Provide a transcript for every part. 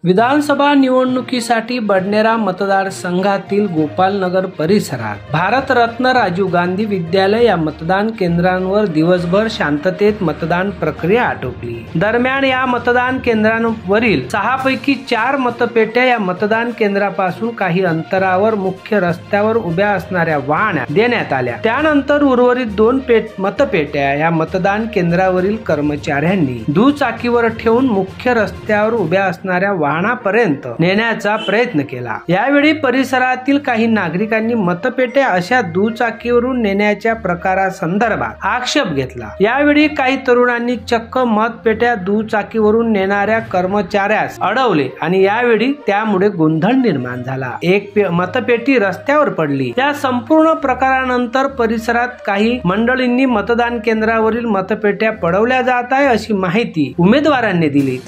विधानसभा निवडणुकीसाठी बडनेरा मतदारसंघातील गोपालनगर परिसरात भारतरत्न राजीव गांधी विद्यालय या मतदान केंद्रांवर दिवसभर शांततेत मतदान प्रक्रिया आटोपली। दरम्यान या मतदान केंद्रांवरील 6 पैकी 4 मतपेट्या या मतदान केंद्रापासून काही अंतरावर मुख्य रस्त्यावर उभ्या असणाऱ्या वाहना देण्यात आल्या। त्यानंतर उर्वरित 2 मतपेट्या या मतदान केंद्रावरील कर्मचाऱ्यांनी दुचाकीवर ठेवून मुख्य रस्त्यावर उभ्या असणाऱ्या वाहनापर्यंत नेण्याचा प्रयत्न केला। यावेळी परिसरातील काही नागरिकांनी मतपेट्या अशा दुचाकीवरून नेण्याच्या प्रकारासंदर्भात आक्षेप घेतला। यावेळी काही तरुणांनी चक्क मतपेट्या दुचाकीवरून नेणाऱ्या कर्मचाऱ्यास अडवले आणि यावेळी त्यामुळे गोंधळ निर्माण झाला। एक मतपेटी रस्त्यावर पडली। या संपूर्ण प्रकारानंतर परिसरात काही मंडळींनी मतदान केंद्रावरील मतपेट्या पडवल्या जात आहे अशी माहिती उमेदवारांनी दिली।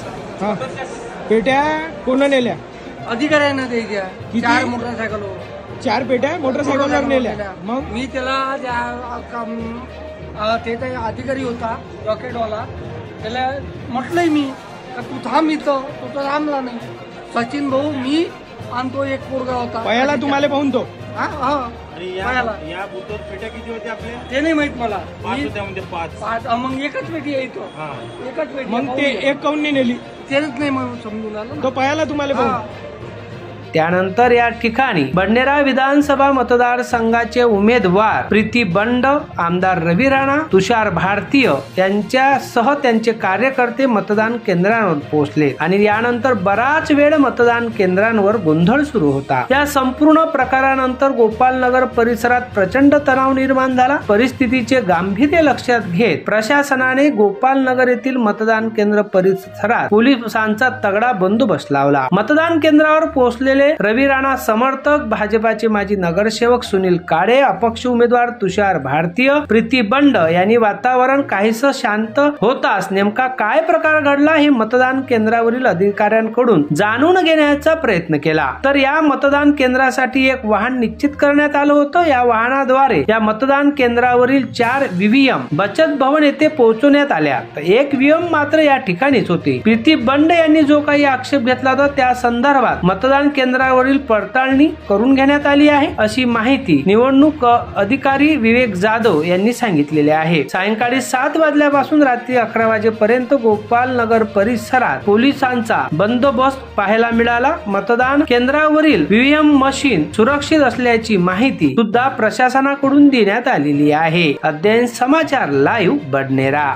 पेट्या कोण नेल्या? अधिकाऱ्यांना द्यायच्या। 4 मोटरसायकल 4 पेट्या मोटरसायकलवर नेल्या। मग मी त्याला ते काही अधिकारी होता रॉकेटवाला, त्याला म्हटलंय मी तू थांब इथं, तो तर थांबला नाही। सचिन भाऊ मी आणि तो एक पोरगा होता पयाला तुम्हाला पाहून तो या बुथवर पेट्या किती होत्या आपल्या ते नाही माहित मला। 5 होत्या म्हणजे 5 मग एकच पेटी आहे तो, एकच पेटी। मग ते एक काऊन नेली तेच नाही म्हणून समजून आलं तो पयाला तुम्हाला पाहून। त्यानंतर या ठिकाणी बडनेरा विधानसभा मतदारसंघाचे उमेदवार प्रीती बंड, आमदार रवी राणा, तुषार भारतीय यांच्यासह त्यांचे कार्यकर्ते मतदान केंद्रांवर पोहोचले आणि यानंतर बराच वेळ मतदान केंद्रांवर गोंधळ सुरू होता। या संपूर्ण प्रकारानंतर गोपालनगर परिसरात प्रचंड तणाव निर्माण झाला। परिस्थितीचे गांभीर्य लक्षात घेत प्रशासनाने गोपालनगर येथील मतदान केंद्र परिसरात पोलिसांचा तगडा बंदोबस्त लावला। मतदान केंद्रावर पोहोचलेले रवी राणा समर्थक, भाजपाचे माजी नगरसेवक सुनील काळे, अपक्ष उमेदवार तुषार भारतीय, प्रीती बंड यांनी वातावरण काहीसं शांत होताच नेमका काय प्रकार घडला हे मतदान केंद्रावरील अधिकाऱ्यांकडून जाणून घेण्याचा प्रयत्न केला। तर या मतदान केंद्रासाठी एक वाहन निश्चित करण्यात आलं होतं। या वाहनाद्वारे या मतदान केंद्रावरील 4 ईव्हीएम बचत भवन येथे पोहोचवण्यात आल्या, तर 1 ईव्हीएम मात्र या ठिकाणीच होते। प्रीती बंड यांनी जो काही आक्षेप घेतला होता त्या संदर्भात मतदान केंद्रावरील पडताळणी करून घेण्यात आली आहे अशी माहिती निवडणूक अधिकारी विवेक जाधव यांनी सांगितलेले आहे। सायंकाळी 7 वाजल्यापासून रात्री 11 वाजेपर्यंत गोपालनगर परिसरात पोलिसांचा बंदोबस्त पाहायला मिळाला। मतदान केंद्रावरील ईव्हीएम मशीन सुरक्षित असल्याची माहिती सुद्धा प्रशासनाकडून देण्यात आलेली आहे। अध्ययन समाचार लाईव्ह बडनेरा।